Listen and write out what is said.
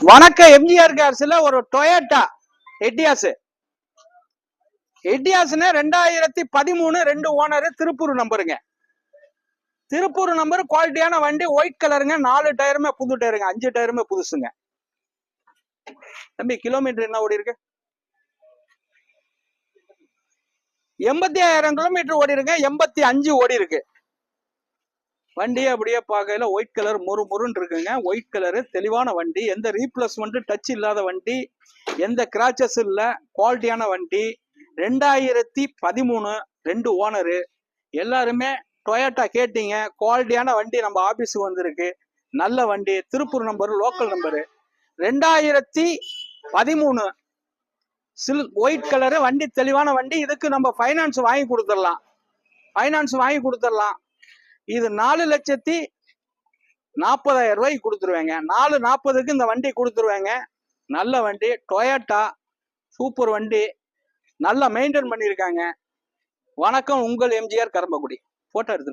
வணக்கம். எம்ஜிஆர் கார்ஸ்ல ஒரு டொயோட்டா எட்டியாஸ் 2013 2 ஓனர், திருப்பூர் நம்பருங்க. திருப்பூர் நம்பர், குவாலிட்டியான வண்டி, ஒயிட் கலருங்க. 4 டயருமே புது டயருங்க, 5 டயருமே புதுசுங்க. தம்பி கிலோமீட்டர் என்ன ஓடி இருக்கு? 85,000 கிலோமீட்டர் ஓடி இருக்கு. 85 ஓடி இருக்கு. வண்டியை அப்படியே பார்க்கல ஒயிட் கலர் முறுன்னு இருக்குங்க. ஒயிட் கலரு, தெளிவான வண்டி. எந்த ரீப்ளேஸ்மெண்ட் டச் இல்லாத வண்டி, எந்த கிராச்சஸ் இல்ல. குவாலிட்டியான வண்டி. 2013 2 ஓனரு. எல்லாருமே டொயோட்டா கேட்டீங்க. குவாலிட்டியான வண்டி நம்ம ஆபீஸுக்கு வந்திருக்கு. நல்ல வண்டி, Tiruppur number, local number. 2013 white colour வண்டி, தெளிவான வண்டி. இதுக்கு நம்ம ஃபைனான்ஸ் வாங்கி கொடுத்துடலாம். இது 4,40,000 ரூபாய்க்கு கொடுத்துருவேங்க. 4,40,000க்கு இந்த வண்டி கொடுத்துருவேங்க. நல்ல வண்டி, டொயோட்டா, சூப்பர் வண்டி, நல்லா மெயின்டைன் பண்ணியிருக்காங்க. வணக்கம், உங்கள் எம்ஜிஆர் கரம்பக்குடி. போட்டோ எடுத்து